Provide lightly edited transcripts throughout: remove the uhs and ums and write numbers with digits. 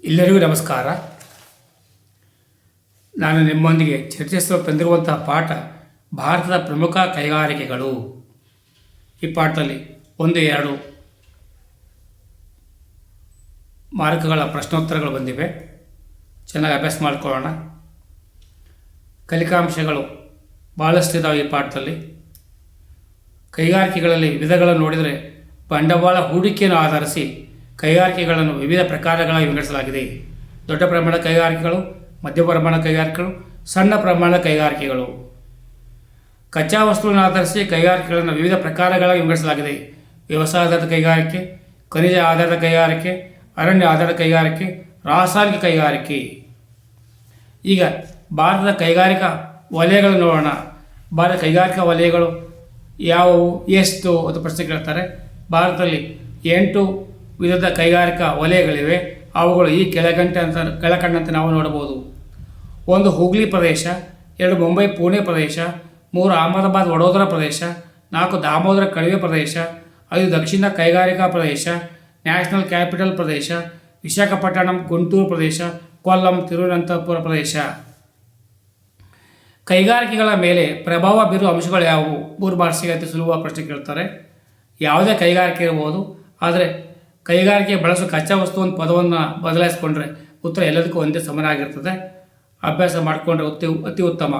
ಎಲ್ಲರಿಗೂ ನಮಸ್ಕಾರ. ನಾನು ನಿಮ್ಮೊಂದಿಗೆ ಚರ್ಚಿಸಲು ತಂದಿರುವಂತಹ ಪಾಠ ಭಾರತದ ಪ್ರಮುಖ ಕೈಗಾರಿಕೆಗಳು. ಈ ಪಾಠದಲ್ಲಿ 1-2 ಮಾರ್ಕ್ಗಳ ಪ್ರಶ್ನೋತ್ತರಗಳು ಬಂದಿವೆ. ಚೆನ್ನಾಗಿ ಅಭ್ಯಾಸ ಮಾಡಿಕೊಳ್ಳೋಣ. ಕಲಿಕಾಂಶಗಳು ಭಾಳಷ್ಟು ಇದ್ದಾವೆ ಈ ಪಾಠದಲ್ಲಿ. ಕೈಗಾರಿಕೆಗಳಲ್ಲಿ ವಿಧಗಳನ್ನು ನೋಡಿದರೆ ಬಂಡವಾಳ ಹೂಡಿಕೆಯನ್ನು ಆಧರಿಸಿ ಕೈಗಾರಿಕೆಗಳನ್ನು ವಿವಿಧ ಪ್ರಕಾರಗಳಾಗಿ ವಿಂಗಡಿಸಲಾಗಿದೆ. ದೊಡ್ಡ ಪ್ರಮಾಣದ ಕೈಗಾರಿಕೆಗಳು, ಮಧ್ಯ ಪ್ರಮಾಣದ ಕೈಗಾರಿಕೆಗಳು, ಸಣ್ಣ ಪ್ರಮಾಣದ ಕೈಗಾರಿಕೆಗಳು. ಕಚ್ಚಾ ವಸ್ತುಗಳನ್ನು ಆಧರಿಸಿ ಕೈಗಾರಿಕೆಗಳನ್ನು ವಿವಿಧ ಪ್ರಕಾರಗಳಾಗಿ ವಿಂಗಡಿಸಲಾಗಿದೆ. ವ್ಯವಸಾಯ ಆಧಾರಿತ ಕೈಗಾರಿಕೆ, ಖನಿಜ ಆಧಾರಿತ ಕೈಗಾರಿಕೆ, ಅರಣ್ಯ ಆಧಾರಿತ ಕೈಗಾರಿಕೆ, ರಾಸಾಯನಿಕ ಕೈಗಾರಿಕೆ. ಈಗ ಭಾರತದ ಕೈಗಾರಿಕಾ ವಲಯಗಳನ್ನು ನೋಡೋಣ. ಭಾರತದ ಕೈಗಾರಿಕಾ ವಲಯಗಳು ಯಾವುವು, ಎಷ್ಟು ಅಂತ ಪ್ರಶ್ನೆ ಕೇಳ್ತಾರೆ. ಭಾರತದಲ್ಲಿ 8 ವಿಧದ ಕೈಗಾರಿಕಾ ವಲಯಗಳಿವೆ. ಅವುಗಳು ಈ ಕೆಳಕಂಡಂತೆ ನಾವು ನೋಡಬಹುದು. 1 ಹೂಗ್ಲಿ ಪ್ರದೇಶ, 2 ಮುಂಬೈ ಪುಣೆ ಪ್ರದೇಶ, 3 ಅಹಮದಾಬಾದ್ ವಡೋದರ ಪ್ರದೇಶ, 4 ದಾಮೋದರ ಕಣಿವೆ ಪ್ರದೇಶ, 5 ದಕ್ಷಿಣ ಕೈಗಾರಿಕಾ ಪ್ರದೇಶ, ನ್ಯಾಷನಲ್ ಕ್ಯಾಪಿಟಲ್ ಪ್ರದೇಶ, ವಿಶಾಖಪಟ್ಟಣಂ ಗುಂಟೂರು ಪ್ರದೇಶ, ಕೊಲ್ಲಂ ತಿರುವನಂತಪುರ ಪ್ರದೇಶ. ಕೈಗಾರಿಕೆಗಳ ಮೇಲೆ ಪ್ರಭಾವ ಬೀರುವ ಅಂಶಗಳು ಯಾವುವು? 3 ಮಾರ್ಕ್ಸಿಗೆ ಅತಿ ಸುಲಭ ಪ್ರಶ್ನೆ ಕೇಳ್ತಾರೆ. ಯಾವುದೇ ಕೈಗಾರಿಕೆ ಇರ್ಬೋದು, ಆದರೆ ಕೈಗಾರಿಕೆ ಬಳಸುವ ಕಚ್ಚಾ ವಸ್ತುವಿನ ಪದವನ್ನು ಬದಲಾಯಿಸಿಕೊಂಡ್ರೆ ಉತ್ತರ ಎಲ್ಲದಕ್ಕೂ ಒಂದೇ ಸಮನಾಗಿರ್ತದೆ. ಅಭ್ಯಾಸ ಮಾಡಿಕೊಂಡ್ರೆ ಅತಿ ಉತ್ತಮ.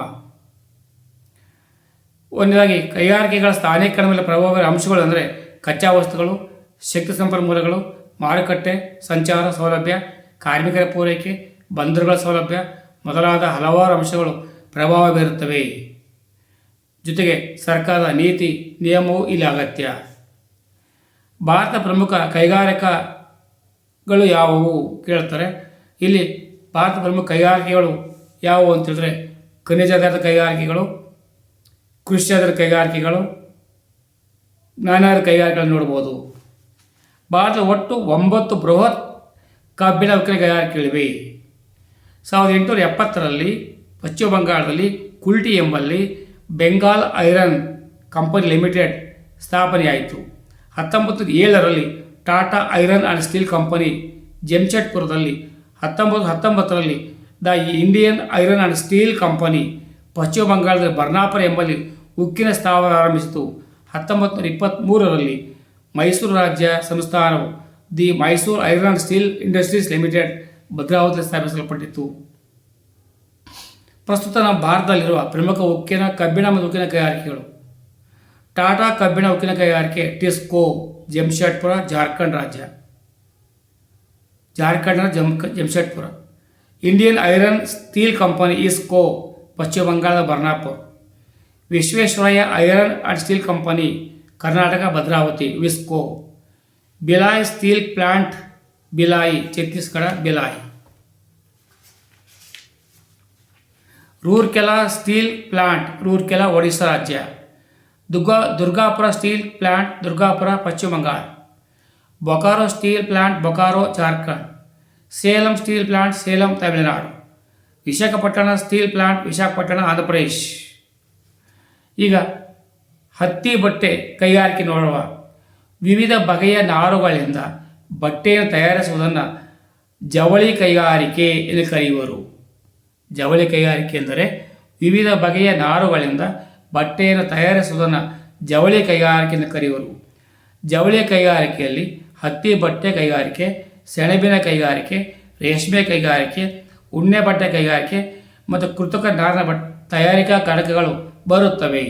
ಒಂದನೇದಾಗಿ ಕೈಗಾರಿಕೆಗಳ ಸ್ಥಾನೀಕರಣ ಮೇಲೆ ಪ್ರಭಾವ ಬೀರುವ ಅಂಶಗಳು ಅಂದರೆ ಕಚ್ಚಾ ವಸ್ತುಗಳು, ಶಕ್ತಿ ಸಂಪನ್ಮೂಲಗಳು, ಮಾರುಕಟ್ಟೆ, ಸಂಚಾರ ಸೌಲಭ್ಯ, ಕಾರ್ಮಿಕರ ಪೂರೈಕೆ, ಬಂದರುಗಳ ಸೌಲಭ್ಯ ಮೊದಲಾದ ಹಲವಾರು ಅಂಶಗಳು ಪ್ರಭಾವ ಬೀರುತ್ತವೆ. ಜೊತೆಗೆ ಸರ್ಕಾರದ ನೀತಿ ನಿಯಮವೂ ಇಲ್ಲಿ ಅಗತ್ಯ. ಭಾರತ ಪ್ರಮುಖ ಕೈಗಾರಿಕೆಗಳು ಯಾವುವು ಕೇಳ್ತಾರೆ. ಇಲ್ಲಿ ಭಾರತ ಪ್ರಮುಖ ಕೈಗಾರಿಕೆಗಳು ಯಾವುವು ಅಂತೇಳಿದ್ರೆ ಖನಿಜ ಆಧಾರಿತ ಕೈಗಾರಿಕೆಗಳು, ಕೃಷಿ ಆಧಾರಿತ ಕೈಗಾರಿಕೆಗಳು, ಜ್ಞಾನಾಧಾರಿತ ಕೈಗಾರಿಕೆಗಳನ್ನು ನೋಡ್ಬೋದು. ಭಾರತದ ಒಟ್ಟು 9 ಬೃಹತ್ ಕಬ್ಬಿಣ ಉಕ್ಕಿನ ಕೈಗಾರಿಕೆಗಳಿವೆ. 1870ರಲ್ಲಿ ಪಶ್ಚಿಮ ಬಂಗಾಳದಲ್ಲಿ ಕುಲ್ಟಿ ಎಂಬಲ್ಲಿ ಬೆಂಗಾಲ್ ಐರನ್ ಕಂಪನಿ ಲಿಮಿಟೆಡ್ ಸ್ಥಾಪನೆಯಾಯಿತು. 1907ರಲ್ಲಿ Tata iron and steel company ಜೆಮ್ಶೆಡ್ಪುರದಲ್ಲಿ, 1919ರಲ್ಲಿ the Indian iron and steel company ಪಶ್ಚಿಮ ಬಂಗಾಳದ ಬರ್ನಾಪುರ ಎಂಬಲ್ಲಿ ಉಕ್ಕಿನ ಸ್ಥಾವರ ಆರಂಭಿಸಿತು. 1923ರಲ್ಲಿ ಮೈಸೂರು ರಾಜ್ಯ ಸಂಸ್ಥಾನವು the Mysore iron and steel industries limited ಭದ್ರಾವತಿಯಲ್ಲಿ ಸ್ಥಾಪಿಸಲ್ಪಟ್ಟಿತು. ಪ್ರಸ್ತುತ ನಮ್ಮ ಭಾರತದಲ್ಲಿರುವ ಪ್ರಮುಖ ಕಬ್ಬಿಣ ಮತ್ತು ಉಕ್ಕಿನ ಕೈಗಾರಿಕೆಗಳು: ಟಾಟಾ ಕಬ್ಬಿಣ ಉಕ್ಕಿನ ಕೈಗಾರಿಕೆ ಟಿಸ್ಕೋ, ಜೆಮ್ಶೆಡ್ಪುರ, ಜಾರ್ಖಂಡ್ ರಾಜ್ಯ, ಜಾರ್ಖಂಡ್ನ Jamshedpur. Indian iron steel company IISCO, ಪಶ್ಚಿಮ ಬಂಗಾಳದ Burnpur. Visvesvaraya iron and steel company Karnataka Bhadravati, VISCO. Bhilai steel plant Bhilai, Chhattisgarh, Bhilai. Rourkela steel plant Rourkela, Odisha ರಾಜ್ಯ. Durgapur steel plant Durgapur, Pashchima Bangala. Bokaro steel plant Bokaro, Jharkhand. Salem steel plant Salem, Tamil Nadu. Visakhapatnam steel plant Visakhapatnam, Andhra Pradesh. ಈಗ ಹತ್ತಿ ಬಟ್ಟೆ ಕೈಗಾರಿಕೆ ನೋಡುವ. ವಿವಿಧ ಬಗೆಯ ನಾರುಗಳಿಂದ ಬಟ್ಟೆಯನ್ನು ತಯಾರಿಸುವುದನ್ನು ಜವಳಿ ಕೈಗಾರಿಕೆ ಎಂದು ಕರೆಯುವರು. ಜವಳಿ ಕೈಗಾರಿಕೆ ಎಂದರೆ ವಿವಿಧ ಬಗೆಯ ನಾರುಗಳಿಂದ ಬಟ್ಟೆಯನ್ನು ತಯಾರಿಸುವುದನ್ನು ಜವಳಿ ಕೈಗಾರಿಕೆ ಎಂದು ಕರೆಯುವರು. ಜವಳಿ ಕೈಗಾರಿಕೆಯಲ್ಲಿ ಹತ್ತಿ ಬಟ್ಟೆ ಕೈಗಾರಿಕೆ, ಸೆಣಬಿನ ಕೈಗಾರಿಕೆ, ರೇಷ್ಮೆ ಕೈಗಾರಿಕೆ, ಉಣ್ಣೆ ಬಟ್ಟೆ ಕೈಗಾರಿಕೆ ಮತ್ತು ಕೃತಕ ನಾರಿನ ತಯಾರಿಕಾ ಘಟಕಗಳು ಬರುತ್ತವೆ.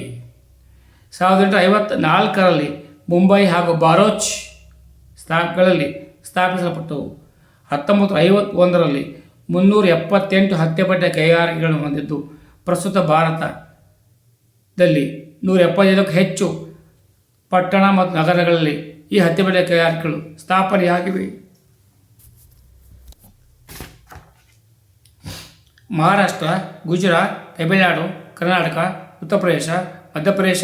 1854ರಲ್ಲಿ ಮುಂಬೈ ಹಾಗೂ ಬಾರೋಚ್ ಗಳಲ್ಲಿ ಸ್ಥಾಪಿಸಲ್ಪಟ್ಟವು. 1951ರಲ್ಲಿ 378 ಹತ್ತಿ ಬಟ್ಟೆ ಕೈಗಾರಿಕೆಗಳನ್ನು ಹೊಂದಿದ್ದು, ಪ್ರಸ್ತುತ ಭಾರತದಲ್ಲಿ 175ಕ್ಕೂ ಹೆಚ್ಚು ಪಟ್ಟಣ ಮತ್ತು ನಗರಗಳಲ್ಲಿ ಈ ಹತ್ತಿ ಬಟ್ಟೆ ಕೈಗಾರಿಕೆಗಳು ಸ್ಥಾಪನೆಯಾಗಿವೆ. ಮಹಾರಾಷ್ಟ್ರ, ಗುಜರಾತ್, ತಮಿಳುನಾಡು, ಕರ್ನಾಟಕ, ಉತ್ತರ ಪ್ರದೇಶ, ಮಧ್ಯಪ್ರದೇಶ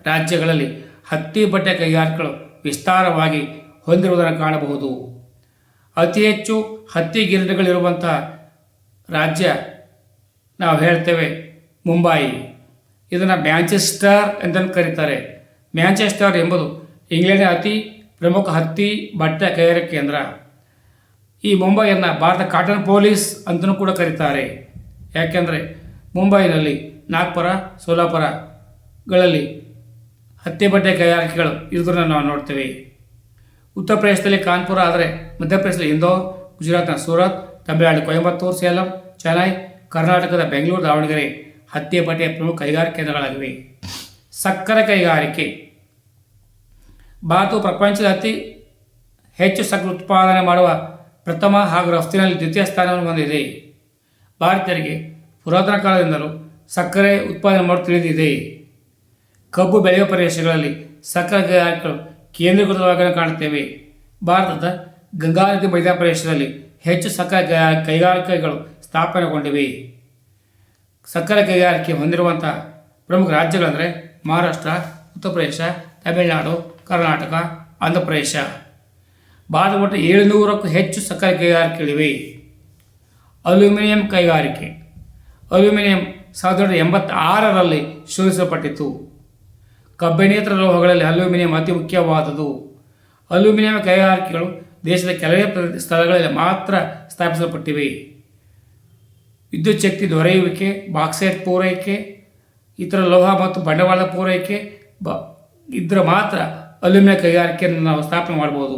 ರಾಜ್ಯಗಳಲ್ಲಿ ಹತ್ತಿ ಬಟ್ಟೆ ಕೈಗಾರಿಕೆಗಳು ವಿಸ್ತಾರವಾಗಿ ಹೊಂದಿರುವುದನ್ನು ಕಾಣಬಹುದು. ಅತಿ ಹೆಚ್ಚು ಹತ್ತಿ ಗಿರಣಿಗಳಿರುವಂಥ ರಾಜ್ಯ ನಾವು ಹೇಳ್ತೇವೆ ಮುಂಬಯಿ. ಇದನ್ನು ಮ್ಯಾಂಚೆಸ್ಟರ್ ಎಂದು ಕರೀತಾರೆ. ಮ್ಯಾಂಚೆಸ್ಟರ್ ಎಂಬುದು ಇಂಗ್ಲೆಂಡಿನ ಅತಿ ಪ್ರಮುಖ ಹತ್ತಿ ಬಟ್ಟೆ ಕೈಗಾರಿಕೆ ಕೇಂದ್ರ. ಈ ಮುಂಬೈಯನ್ನು ಭಾರತ ಕಾಟನ್ ಪೊಲೀಸ್ ಅಂತಲೂ ಕೂಡ ಕರೀತಾರೆ. ಯಾಕೆಂದರೆ ಮುಂಬೈನಲ್ಲಿ ನಾಗ್ಪುರ, ಸೋಲಾಪುರಗಳಲ್ಲಿ ಹತ್ತಿ ಬಟ್ಟೆ ಕೈಗಾರಿಕೆಗಳು ಇರೋದನ್ನು ನಾವು ನೋಡ್ತೇವೆ. ಉತ್ತರ ಪ್ರದೇಶದಲ್ಲಿ ಕಾನ್ಪುರ, ಆದರೆ ಮಧ್ಯಪ್ರದೇಶದಲ್ಲಿ ಇಂದೋರ್, ಗುಜರಾತ್ನ ಸೂರತ್, ತಮಿಳುನಾಡು ಕೊಯಂಬತ್ತೂರು, ಸೇಲಂ, ಚೆನ್ನೈ, ಕರ್ನಾಟಕದ ಬೆಂಗಳೂರು, ದಾವಣಗೆರೆ ಹತ್ತಿ ಬಟ್ಟೆಯ ಪ್ರಮುಖ ಕೈಗಾರಿಕೆ ಕೇಂದ್ರಗಳಾಗಿವೆ. ಸಕ್ಕರೆ ಕೈಗಾರಿಕೆ. ಭಾರತವು ಪ್ರಪಂಚದ ಅತಿ ಹೆಚ್ಚು ಸಕ್ಕರೆ ಉತ್ಪಾದನೆ ಮಾಡುವ ಪ್ರಥಮ ಹಾಗೂ ರಫ್ತಿನಲ್ಲಿ ದ್ವಿತೀಯ ಸ್ಥಾನವನ್ನು ಹೊಂದಿದೆ. ಭಾರತೀಯರಿಗೆ ಪುರಾತನ ಕಾಲದಿಂದಲೂ ಸಕ್ಕರೆ ಉತ್ಪಾದನೆ ಮಾಡಲು ತಿಳಿದಿದೆ. ಕಬ್ಬು ಬೆಳೆಯುವ ಪ್ರದೇಶಗಳಲ್ಲಿ ಸಕ್ಕರೆ ಕೈಗಾರಿಕೆಗಳು ಕೇಂದ್ರೀಕೃತವಾಗಿ ಕಾಣುತ್ತೇವೆ. ಭಾರತದ ಗಂಗಾ ನದಿ ಮಧ್ಯ ಪ್ರದೇಶದಲ್ಲಿ ಹೆಚ್ಚು ಸಕ್ಕರೆ ಕೈಗಾರಿಕೆಗಳು ಸ್ಥಾಪನೆಗೊಂಡಿವೆ. ಸಕ್ಕರೆ ಕೈಗಾರಿಕೆ ಹೊಂದಿರುವಂಥ ಪ್ರಮುಖ ರಾಜ್ಯಗಳೆಂದರೆ ಮಹಾರಾಷ್ಟ್ರ, ಉತ್ತರ ಪ್ರದೇಶ, ತಮಿಳುನಾಡು, ಕರ್ನಾಟಕ, ಆಂಧ್ರ ಪ್ರದೇಶ. ಭಾರತ ಒಟ್ಟು 700ಕ್ಕೂ ಹೆಚ್ಚು ಸಕ್ಕರೆ ಕೈಗಾರಿಕೆಗಳಿವೆ. ಅಲ್ಯೂಮಿನಿಯಂ ಕೈಗಾರಿಕೆ. ಅಲ್ಯೂಮಿನಿಯಂ 1986ರಲ್ಲಿ ಶೋಧಿಸಲ್ಪಟ್ಟಿತು. ಕಬ್ಬಿಣೇತರ ಲೋಹಗಳಲ್ಲಿ ಅಲ್ಯೂಮಿನಿಯಂ ಅತಿ ಮುಖ್ಯವಾದುದು. ಅಲ್ಯೂಮಿನಿಯಂ ಕೈಗಾರಿಕೆಗಳು ದೇಶದ ಕೆಲವೇ ಸ್ಥಳಗಳಲ್ಲಿ ಮಾತ್ರ ಸ್ಥಾಪಿಸಲ್ಪಟ್ಟಿವೆ. ವಿದ್ಯುತ್ ಶಕ್ತಿ ದೊರೆಯುವಿಕೆ, ಬಾಕ್ಸೈಟ್ ಪೂರೈಕೆ, ಇತರ ಲೋಹ ಮತ್ತು ಬಂಡವಾಳದ ಪೂರೈಕೆ ಇದ್ರೆ ಮಾತ್ರ ಅಲ್ಯೂಮಿನಿಯಂ ಕೈಗಾರಿಕೆಯನ್ನು ನಾವು ಸ್ಥಾಪನೆ ಮಾಡ್ಬೋದು.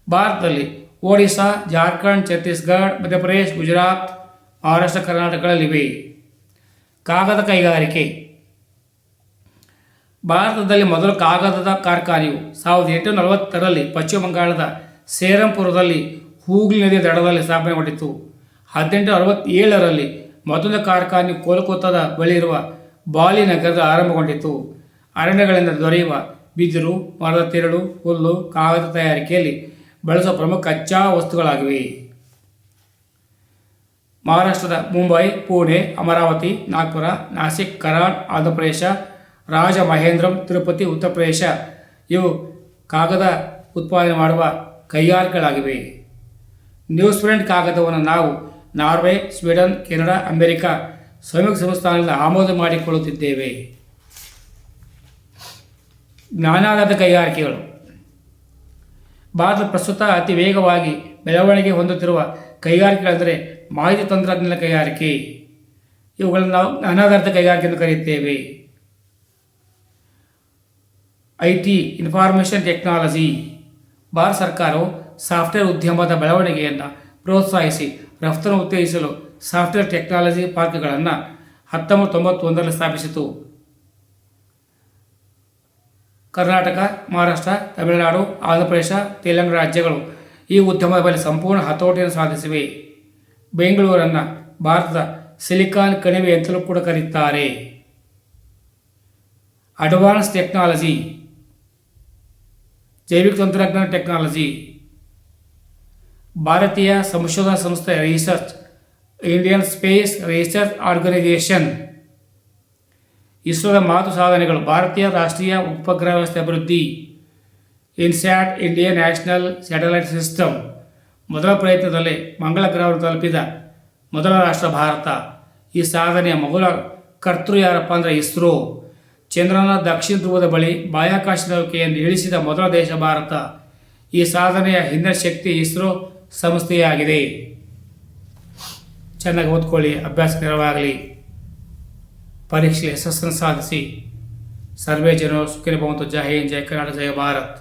ಭಾರತದಲ್ಲಿ ಒಡಿಶಾ, ಜಾರ್ಖಂಡ್, ಛತ್ತೀಸ್ಗಢ, ಮಧ್ಯಪ್ರದೇಶ, ಗುಜರಾತ್, ಮಹಾರಾಷ್ಟ್ರ, ಕರ್ನಾಟಕಗಳಲ್ಲಿವೆ. ಕಾಗದ ಕೈಗಾರಿಕೆ. ಭಾರತದಲ್ಲಿ ಮೊದಲು ಕಾಗದದ ಕಾರ್ಖಾನೆಯು 1840ರಲ್ಲಿ ಪಶ್ಚಿಮ ಬಂಗಾಳದ ಸೇರಂಪುರದಲ್ಲಿ ಹೂಗ್ಲಿ ನದಿಯ ದಡದಲ್ಲಿ ಸ್ಥಾಪನೆಗೊಂಡಿತು. 1867ರಲ್ಲಿ ಮತ್ತೊಂದು ಕಾರ್ಖಾನೆಯು ಕೋಲ್ಕತ್ತಾದ ಬಳಿ ಇರುವ ಬಾಲಿ ನಗರದ ಆರಂಭಗೊಂಡಿತು. ಅರಣ್ಯಗಳಿಂದ ದೊರೆಯುವ ಬಿದಿರು, ಮರದ ತಿರುಳು, ಹುಲ್ಲು ಕಾಗದ ತಯಾರಿಕೆಯಲ್ಲಿ ಬಳಸುವ ಪ್ರಮುಖ ಕಚ್ಚಾ ವಸ್ತುಗಳಾಗಿವೆ. ಮಹಾರಾಷ್ಟ್ರದ ಮುಂಬೈ, ಪುಣೆ, ಅಮರಾವತಿ, ನಾಗ್ಪುರ, ನಾಸಿಕ್, ಕರಾಡ್, ಆಂಧ್ರ ಪ್ರದೇಶ, ರಾಜಮಹೇಂದ್ರಂ, ತಿರುಪತಿ, ಉತ್ತರ ಪ್ರದೇಶ ಇವು ಕಾಗದ ಉತ್ಪಾದನೆ ಮಾಡುವ ಕೈಗಾರಿಕೆಗಳಾಗಿವೆ. ನ್ಯೂಸ್ ಪ್ರಿಂಟ್ ಕಾಗದವನ್ನು ನಾವು ನಾರ್ವೆ, ಸ್ವೀಡನ್, ಕೆನಡಾ, ಅಮೆರಿಕ ಸಂಯುಕ್ತ ಸಂಸ್ಥಾನದಿಂದ ಆಮದು ಮಾಡಿಕೊಳ್ಳುತ್ತಿದ್ದೇವೆ. ಜ್ಞಾನಾಧಾರಿತ ಕೈಗಾರಿಕೆಗಳು. ಭಾರತ ಪ್ರಸ್ತುತ ಅತಿ ವೇಗವಾಗಿ ಬೆಳವಣಿಗೆ ಹೊಂದುತ್ತಿರುವ ಕೈಗಾರಿಕೆಗಳೆಂದರೆ ಮಾಹಿತಿ ತಂತ್ರಜ್ಞಾನ ಕೈಗಾರಿಕೆ. ಇವುಗಳನ್ನು ನಾವು ಜ್ಞಾನಾಧಾರಿತ ಕೈಗಾರಿಕೆ ಎಂದು ಕರೆಯುತ್ತೇವೆ. IT information technology. ಭಾರತ ಸರ್ಕಾರವು ಸಾಫ್ಟ್ವೇರ್ ಉದ್ಯಮದ ಬೆಳವಣಿಗೆಯನ್ನು ಪ್ರೋತ್ಸಾಹಿಸಿ ರಫ್ತನ್ನು ಉತ್ತೇಜಿಸಲು ಸಾಫ್ಟ್ವೇರ್ ಟೆಕ್ನಾಲಜಿ ಪಾರ್ಕ್ಗಳನ್ನು 1991ರಲ್ಲಿ ಸ್ಥಾಪಿಸಿತು. ಕರ್ನಾಟಕ, ಮಹಾರಾಷ್ಟ್ರ, ತಮಿಳುನಾಡು, ಆಂಧ್ರ ಪ್ರದೇಶ, ತೆಲಂಗಾಣ ರಾಜ್ಯಗಳು ಈ ಉದ್ಯಮದ ಮೇಲೆ ಸಂಪೂರ್ಣ ಹತೋಟಿಯನ್ನು ಸಾಧಿಸಿವೆ. ಬೆಂಗಳೂರನ್ನು ಭಾರತದ ಸಿಲಿಕಾನ್ ಕಣಿವೆ ಅಂತಲೂ ಕೂಡ ಕರೆಯುತ್ತಾರೆ. Advance technology. ಜೈವಿಕ ತಂತ್ರಜ್ಞಾನ ಟೆಕ್ನಾಲಜಿ. ಭಾರತೀಯ ಸಂಶೋಧನಾ ಸಂಸ್ಥೆ research, Indian space research organisation. ಇಸ್ರೋದ ಮಾತು ಸಾಧನೆಗಳು. ಭಾರತೀಯ ರಾಷ್ಟ್ರೀಯ ಉಪಗ್ರಹ ವ್ಯವಸ್ಥೆ ಅಭಿವೃದ್ಧಿ. INSAT, Indian national satellite system. ಮೊದಲ ಪ್ರಯತ್ನದಲ್ಲೇ ಮಂಗಳ ಗ್ರಹವನ್ನು ತಲುಪಿದ ಮೊದಲ ರಾಷ್ಟ್ರ ಭಾರತ. ಈ ಸಾಧನೆಯ ಮೊದಲ ಕರ್ತೃ ಯಾರಪ್ಪ ಅಂದರೆ ಇಸ್ರೋ. ಚಂದ್ರನ ದಕ್ಷಿಣ ಧ್ರುವದ ಬಳಿ ಬಾಹ್ಯಾಕಾಶ ನೌಕೆಯನ್ನು ಇಳಿಸಿದ ಮೊದಲ ದೇಶ ಭಾರತ. ಈ ಸಾಧನೆಯ ಹಿಂದಿನ ಶಕ್ತಿ ಇಸ್ರೋ ಸಂಸ್ಥೆಯಾಗಿದೆ. ಚೆನ್ನಾಗಿ ಓದ್ಕೊಳ್ಳಿ, ಅಭ್ಯಾಸ ನೆರವಾಗಲಿ. ಪರೀಕ್ಷೆ ಯಶಸ್ಸನ್ನು ಸಾಧಿಸಿ. ಸರ್ವೇ ಜನರು ಸುಖಿನೋ ಭವಂತು. ಜೈ ಹಿಂದ್, ಜೈ ಕರ್ನಾಟಕ, ಜೈ ಭಾರತ್.